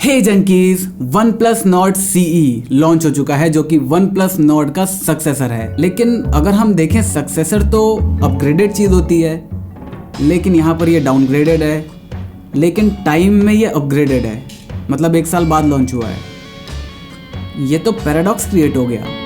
हे junkies, OnePlus Nord CE launch हो चुका है जो कि OnePlus Nord का सक्सेसर है। लेकिन अगर हम देखें सक्सेसर तो अपग्रेडेड चीज़ होती है, लेकिन यहाँ पर ये डाउनग्रेडेड है, लेकिन टाइम में ये अपग्रेडेड है, मतलब 1 साल बाद लॉन्च हुआ है। ये तो पैराडॉक्स क्रिएट हो गया।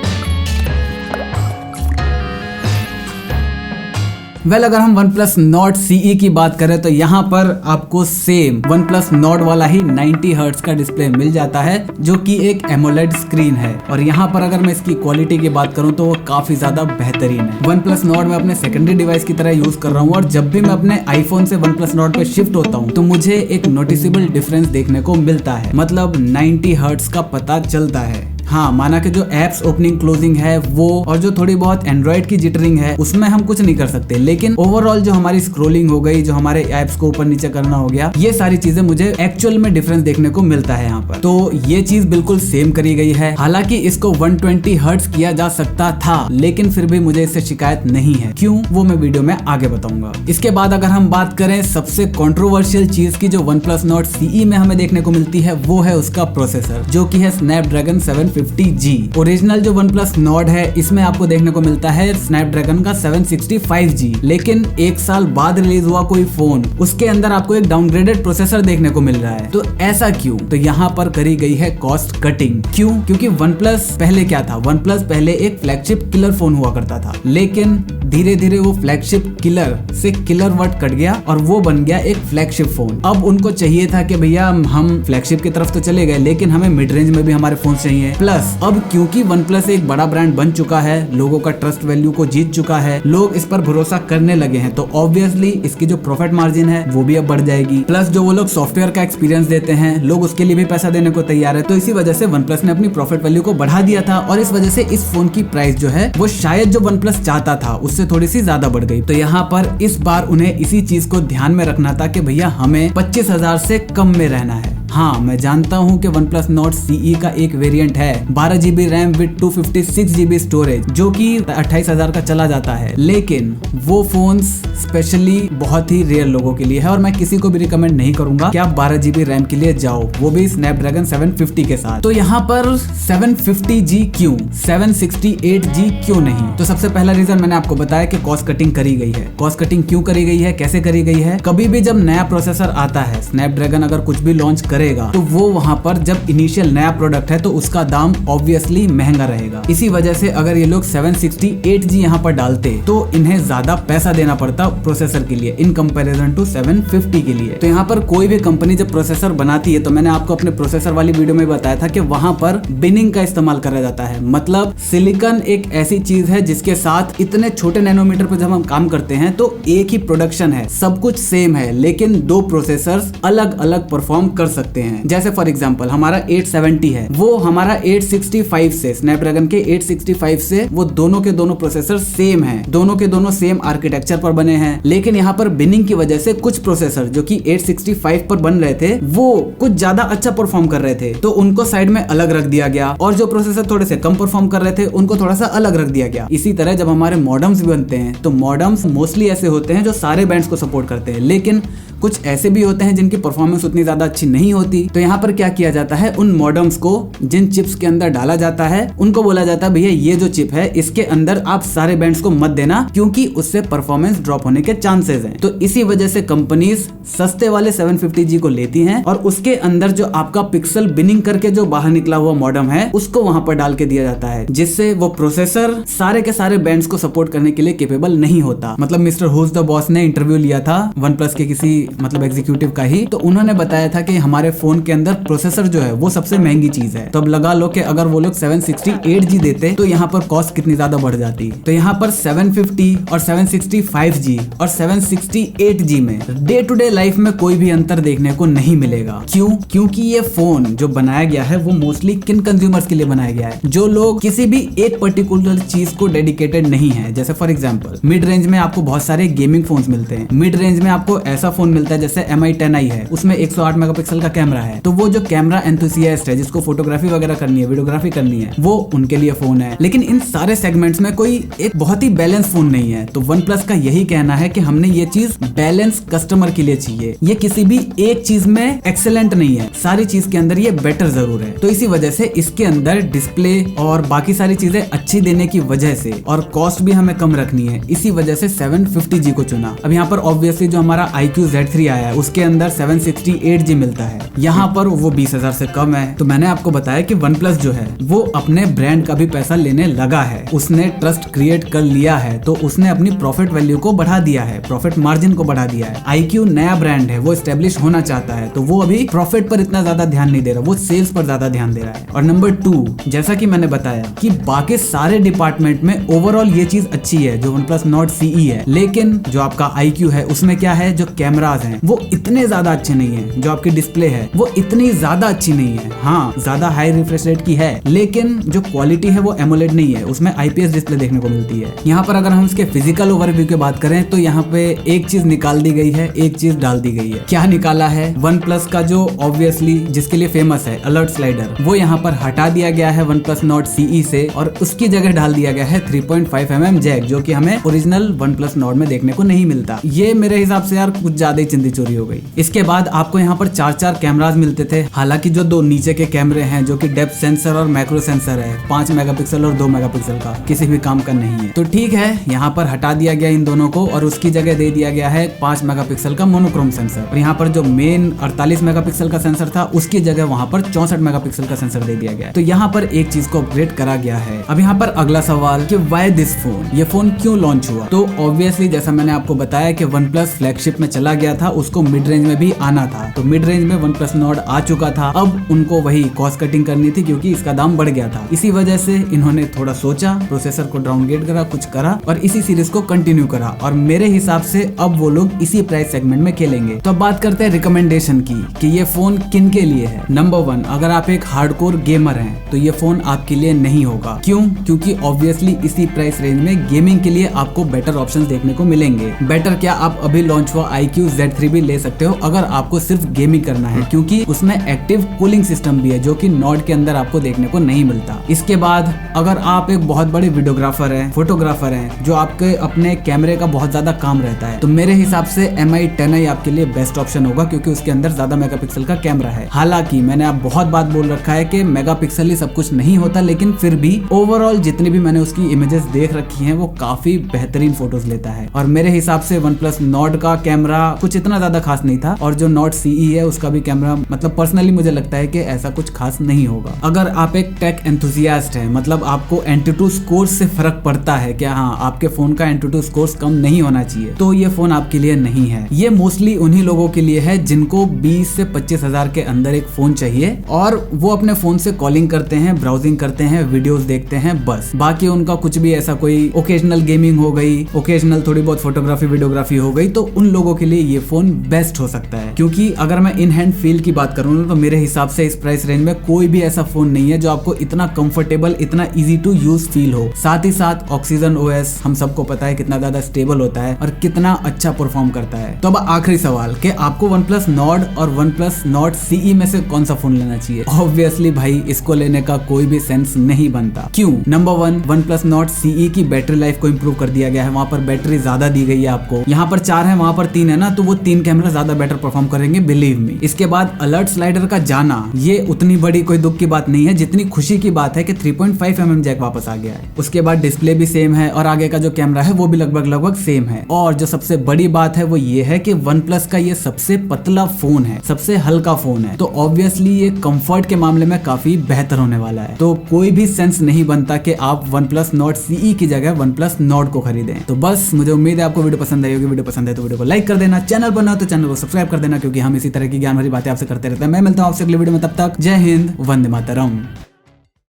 अगर हम OnePlus Nord CE की बात करें तो यहाँ पर आपको सेम OnePlus Nord वाला ही 90 हर्ट्ज का डिस्प्ले मिल जाता है जो कि एक AMOLED स्क्रीन है। और यहाँ पर अगर मैं इसकी क्वालिटी की बात करूँ तो वो काफी ज्यादा बेहतरीन है। OnePlus Nord मैं अपने सेकेंडरी डिवाइस की तरह यूज कर रहा हूँ और जब भी मैं अपने आईफोन से OnePlus Nord पे शिफ्ट होता हूँ तो मुझे एक नोटिसेबल डिफरेंस देखने को मिलता है, मतलब 90 हर्ट्ज का पता चलता है। हाँ, माना कि जो एप्स ओपनिंग क्लोजिंग है वो और जो थोड़ी बहुत एंड्रॉइड की जिटरिंग है उसमें हम कुछ नहीं कर सकते, लेकिन ओवरऑल जो हमारी स्क्रोलिंग हो गई, जो हमारे एप्स को ऊपर नीचे करना हो गया, ये सारी चीजें मुझे एक्चुअल में डिफरेंस देखने को मिलता है यहाँ पर। तो ये चीज बिल्कुल सेम करी गई है। हालांकि इसको 120 हर्ट्ज किया जा सकता था, लेकिन फिर भी मुझे इससे शिकायत नहीं है। क्यों, वो मैं वीडियो में आगे बताऊंगा। इसके बाद अगर हम बात करें सबसे कंट्रोवर्शियल चीज की जो OnePlus Nord CE में हमें देखने को मिलती है, वो है उसका प्रोसेसर जो कि है Snapdragon 750G। ओरिजिनल जो OnePlus Nord है इसमें आपको देखने को मिलता है Snapdragon का 765G, लेकिन 1 साल बाद रिलीज हुआ कोई फोन, उसके अंदर आपको एक डाउनग्रेडेड प्रोसेसर देखने को मिल रहा है। तो ऐसा क्यों? तो यहाँ पर करी गई है कॉस्ट कटिंग। क्यों? क्योंकि OnePlus पहले क्या था? OnePlus पहले एक फ्लैगशिप किलर फोन हुआ करता था, लेकिन धीरे धीरे वो फ्लैगशिप किलर से किलर वर्ड कट गया और वो बन गया एक फ्लैगशिप फोन। अब उनको चाहिए था कि भैया हम फ्लैगशिप की तरफ तो चले गए, लेकिन हमें मिड रेंज में भी हमारे फोन चाहिए। प्लस अब क्योंकि OnePlus एक बड़ा ब्रांड बन चुका है, लोगों का ट्रस्ट वैल्यू को जीत चुका है, लोग इस पर भरोसा करने लगे हैं, तो ऑब्वियसली इसकी जो प्रॉफिट मार्जिन है वो भी अब बढ़ जाएगी। प्लस जो वो लोग सॉफ्टवेयर का एक्सपीरियंस देते हैं, लोग उसके लिए भी पैसा देने को तैयार है। तो इसी वजह से OnePlus ने अपनी प्रॉफिट वैल्यू को बढ़ा दिया था और इस वजह से इस फोन की प्राइस जो है वो शायद जो OnePlus चाहता था उससे थोड़ी सी ज्यादा बढ़ गई। तो यहाँ पर इस बार उन्हें इसी चीज को ध्यान में रखना था कि भैया हमें 25,000 से कम में रहना है। हाँ, मैं जानता हूँ कि OnePlus Nord CE का एक वेरिएंट है 12 GB RAM with 256 GB storage जो कि 28,000 का चला जाता है, लेकिन वो फोन्स स्पेशली बहुत ही रेयर लोगों के लिए है और मैं किसी को भी रिकमेंड नहीं करूंगा कि आप 12 GB रैम के लिए जाओ, वो भी Snapdragon 750 के साथ। तो यहाँ पर 750G क्यों, 768G क्यों नहीं? तो सबसे पहला रीजन मैंने आपको बताया कि कॉस्ट कटिंग करी गई है। कॉस्ट कटिंग क्यों करी गई है, कैसे करी गई है? कभी भी जब नया प्रोसेसर आता है, Snapdragon अगर कुछ भी लॉन्च करेगा तो वो वहां पर जब इनिशियल नया प्रोडक्ट है तो उसका दाम ऑब्वियसली महंगा रहेगा। इसी वजह से अगर ये लोग 768G यहाँ पर डालते तो इन्हें ज्यादा पैसा देना पड़ता प्रोसेसर के लिए इन कंपैरिजन टू 750 के लिए। तो यहाँ पर कोई भी कंपनी जब प्रोसेसर बनाती है, तो मैंने आपको अपने प्रोसेसर वाली वीडियो में बताया था कि वहां पर बिनिंग का इस्तेमाल करा जाता है। मतलब सिलिकॉन एक ऐसी चीज है जिसके साथ इतने छोटे नैनोमीटर पर जब हम काम करते हैं तो एक ही प्रोडक्शन है, सब कुछ सेम है, लेकिन 2 प्रोसेसर्स अलग अलग परफॉर्म कर सकते हैं। जैसे फॉर एग्जांपल हमारा 870 है, वो हमारा 865 से, स्नैपड्रैगन के 865 से, वो दोनों के दोनों प्रोसेसर सेम हैं, दोनों के दोनों सेम आर्किटेक्चर पर बने हैं। लेकिन यहाँ पर बिनिंग की वजह से कुछ प्रोसेसर जो कि 865 पर बन रहे थे वो कुछ ज्यादा अच्छा परफॉर्म कर रहे थे, तो उनको साइड में अलग रख दिया गया, और जो प्रोसेसर थोड़े से कम परफॉर्म कर रहे थे उनको थोड़ा सा अलग रख दिया गया। इसी तरह जब हमारे मॉडम्स भी बनते हैं तो मॉडम्स मोस्टली ऐसे होते हैं जो सारे बैंड्स को सपोर्ट करते हैं, लेकिन कुछ ऐसे भी होते हैं जिनकी परफॉर्मेंस उतनी ज्यादा अच्छी नहीं होती। तो यहाँ पर क्या किया जाता है, उन मॉडम्स को जिन चिप्स के अंदर डाला जाता है उनको बोला जाता है भैया ये जो चिप है इसके अंदर आप सारे बैंड्स को मत देना, क्योंकि उससे परफॉर्मेंस ड्रॉप होने के चांसेस हैं। तो इसी वजह से कंपनीज सस्ते वाले 750G को लेती हैं और उसके अंदर जो आपका पिक्सल बिनिंग करके जो बाहर निकला हुआ मॉडम है उसको वहां पर डाल के दिया जाता है, जिससे वो प्रोसेसर सारे के सारे बैंड्स को सपोर्ट करने के लिए केपेबल नहीं होता। मतलब मिस्टर हुज द बॉस ने इंटरव्यू लिया था OnePlus के किसी मतलब एग्जीक्यूटिव का ही, तो उन्होंने बताया था कि हमारे फोन के अंदर प्रोसेसर जो है वो सबसे महंगी चीज है। तो अब लगा लो कि अगर वो लोग 768G देते तो यहाँ पर कॉस्ट कितनी ज्यादा बढ़ जाती। तो यहाँ पर 750 और 765G और 768G में डे टू डे लाइफ में कोई भी अंतर देखने को नहीं मिलेगा। क्यों? क्योंकि ये फोन जो बनाया गया है वो मोस्टली किन कंज्यूमर्स के लिए बनाया गया है, जो लोग किसी भी एक पर्टिकुलर चीज को डेडिकेटेड नहीं है। जैसे फॉर एग्जांपल मिड रेंज में आपको बहुत सारे गेमिंग फोन्स मिलते हैं, मिड रेंज में आपको ऐसा फोन मिलता है, जैसे Mi10i है, उसमें 108 मेगापिक्सल का कैमरा है। तो वो जो कैमरा एंथुसियास्ट है, जिसको फोटोग्राफी वगैरह करनी है, वीडियोग्राफी करनी है, वो उनके लिए फोन है। लेकिन इन सारे सेगमेंट्स में कोई एक बहुत ही बैलेंस फोन नहीं है। तो वन प्लस का यही कहना है कि हमने ये चीज बैलेंस कस्टमर के लिए चाहिए। ये किसी भी एक चीज में एक्सेलेंट नहीं है, सारी चीज के अंदर ये बेटर जरूर है। तो इसी वजह से इसके अंदर डिस्प्ले और बाकी सारी चीजें अच्छी देने की वजह से, और कॉस्ट भी हमें कम रखनी है, इसी वजह से 750G को चुना। अब यहाँ पर ऑब्वियसली जो हमारा iQOO Z3 आया है, उसके अंदर 768G मिलता है, यहाँ पर वो 20,000 से कम है। तो मैंने आपको बताया कि वन प्लस जो है वो अपने ब्रांड का भी पैसा लेने लगा है, उसने ट्रस्ट क्रिएट कर लिया है, तो उसने अपनी प्रॉफिट वैल्यू को बढ़ा दिया है, प्रॉफिट मार्जिन को बढ़ा दिया है। iQOO नया ब्रांड है, वो एस्टेब्लिश होना चाहता है, तो वो अभी प्रॉफिट पर इतना ज्यादा ध्यान नहीं दे रहा, वो सेल्स पर ज्यादा ध्यान दे रहा है। और नंबर 2, जैसा कि मैंने बताया कि बाकी सारे डिपार्टमेंट में ओवरऑल ये चीज अच्छी है जो OnePlus Nord CE है, लेकिन जो आपका iQOO है उसमें क्या है, जो कैमरास हैं वो इतने ज्यादा अच्छे नहीं है, जो आपकी डिस्प्ले है वो इतनी ज्यादा अच्छी नहीं है। हाँ, ज्यादा हाई रिफ्रेश रेट की है, लेकिन जो क्वालिटी है वो एमोलेड नहीं है, उसमें IPS डिस्प्ले देखने को मिलती है। यहाँ पर अगर हम इसके फिजिकल ओवरव्यू की बात करें तो यहाँ पे एक चीज निकाल दी गई है, एक चीज डाल दी गई है। क्या निकाला है? OnePlus का जो ऑब्वियसली जिसके लिए फेमस है अलर्ट स्लाइडर, वो यहाँ पर हटा दिया गया है OnePlus Nord CE से, और उसकी जगह डाल दिया गया है 3.5mm जैक, जो कि हमें ओरिजिनल OnePlus Nord में देखने को नहीं मिलता। ये मेरे हिसाब से यार कुछ ज्यादा ही चिंदी चोरी हो गई। इसके बाद आपको यहाँ पर 4 कैमरास मिलते थे, हालांकि जो 2 नीचे के कैमरे हैं जो कि डेप्थ सेंसर और मैक्रो सेंसर है, 5 मेगापिक्सल और 2 मेगापिक्सल का, किसी भी काम का नहीं है। तो ठीक है, यहाँ पर हटा दिया गया इन दोनों को और उसकी जगह दे दिया गया है 5 मेगापिक्सल का मोनोक्रोम सेंसर। और यहाँ पर जो मेन 48 मेगापिक्सल का सेंसर था उसकी जगह वहाँ पर 64 मेगापिक्सल का सेंसर दे दिया गया है। तो यहाँ पर एक चीज को अपग्रेड करा गया है। अब यहाँ पर अगला सवाल कि व्हाई दिस फोन, ये फोन क्यों लॉन्च हुआ? तो ऑब्वियसली जैसा मैंने आपको बताया कि OnePlus फ्लैगशिप में चला गया था, उसको मिड रेंज में भी आना था। तो मिड रेंज में OnePlus Nord आ चुका था, अब उनको वही कॉस्ट कटिंग करनी थी क्योंकि इसका दाम बढ़ गया था। इसी वजह से इन्होंने थोड़ा सोचा, प्रोसेसर को डाउनग्रेड करा, कुछ करा और इसी सीरीज को कंटिन्यू करा। और मेरे हिसाब से अब वो लोग इसी प्राइस सेगमेंट में खेलेंगे। तो अब बात करते हैं रिकमेंडेशन की कि ये फोन किन के लिए है। नंबर 1, अगर आप एक हार्डकोर गेमर हैं तो ये फोन आपके लिए नहीं होगा। क्यों? क्योंकि ऑब्वियसली इसी प्राइस रेंज में गेमिंग के लिए आपको बेटर ऑप्शंस देखने को मिलेंगे। बेटर क्या, आप अभी लॉन्च हुआ iQOO Z3 भी ले सकते हो अगर आपको सिर्फ गेमिंग करना है, क्योंकि उसमें एक्टिव कूलिंग सिस्टम भी है जो कि Nord के अंदर आपको देखने को नहीं मिलता। इसके बाद अगर आप एक बहुत बड़े वीडियोग्राफर हैं, फोटोग्राफर हैं, जो आपके अपने कैमरे का बहुत ज्यादा काम रहता है, तो मेरे हिसाब से Mi10i आपके लिए बेस्ट ऑप्शन होगा क्योंकि उसके अंदर ज्यादा मेगापिक्सल का कैमरा है। हालांकि मैंने आप बहुत बात बोल रखा है कि मेगापिक्सल ही सब कुछ नहीं होता, लेकिन फिर भी ओवरऑल जितनी भी मैंने उसकी इमेजेस देख रखी हैं वो काफी बेहतरीन फोटोज लेता है। और मेरे हिसाब से OnePlus Nord का कैमरा कुछ इतना ज्यादा खास नहीं था, और जो Nord CE है उसका भी कैमरा मतलब पर्सनली मुझे लगता है कि ऐसा कुछ खास नहीं होगा। अगर आप एक टेक एंथुसियास्ट है, मतलब आपको Antutu स्कोर से फर्क पड़ता है कि हाँ आपके फोन का Antutu स्कोर कम नहीं होना चाहिए, तो ये फोन आपके लिए नहीं है। ये मोस्टली उन्हीं लोगों के लिए है जिनको 20 से 25 हजार के अंदर एक फोन चाहिए और वो अपने फोन से कॉलिंग करते हैं, ब्राउजिंग करते हैं, वीडियोस देखते हैं, बस। बाकी उनका कुछ भी ऐसा कोई ओकेजनल गेमिंग हो गई, ओकेजनल थोड़ी बहुत फोटोग्राफी वीडियोग्राफी हो गई, तो उन लोगों के लिए ये फोन बेस्ट हो सकता है। क्योंकि अगर मैं इन हैंड फील की बात करूँ तो मेरे हिसाब से इस प्राइस रेंज में कोई भी ऐसा फोन नहीं है जो आपको इतना कंफर्टेबल, इतना इजी टू यूज फील हो। साथ ही साथ ऑक्सीजन OS हम सबको पता है कितना ज्यादा स्टेबल होता है और कितना अच्छा परफॉर्म करता है। तो अब आखिरी सवाल कि आपको OnePlus Nord और OnePlus Nord CE में से कौन सा फोन लेना चाहिए? ऑब्वियसली भाई इसको लेने का कोई भी सेंस नहीं बनता। क्यों? नंबर 1, OnePlus Nord CE की बैटरी लाइफ को इंप्रूव कर दिया गया है, वहाँ पर बैटरी ज्यादा दी गई है आपको। यहाँ पर 4 है, वहाँ पर 3 है ना, तो वो 3 कैमरा ज्यादा बेटर परफॉर्म करेंगे, बिलीव मी। इसके बाद अलर्ट स्लाइडर का जाना, ये उतनी बड़ी कोई दुख की बात नहीं है जितनी खुशी की बात है कि 3.5mm जैक वापस आ गया है। उसके बाद डिस्प्ले भी सेम है और आगे का जो कैमरा है वो भी लगभग सेम है। और जो सबसे बड़ी बात है वो ये है कि OnePlus का ये सबसे पतला फोन है, सबसे हल्का फोन है, तो ऑब्वियसली ये कंफर्ट के मामले में काफी बेहतर होने वाला है। तो कोई भी सेंस नहीं बनता कि आप OnePlus Nord CE की जगह OnePlus Nord को खरीदें। तो बस मुझे उम्मीद है आपको वीडियो पसंद आई होगी। वीडियो पसंद है तो वीडियो को लाइक कर देना, चैनल पर ना तो चैनल को सब्सक्राइब कर देना, क्योंकि हम इसी तरह की ज्ञान भरी बातें आपसे करते रहते हैं। मैं मिलता हूं आपसे अगले वीडियो में, तब तक जय हिंद, वंदे मातरम।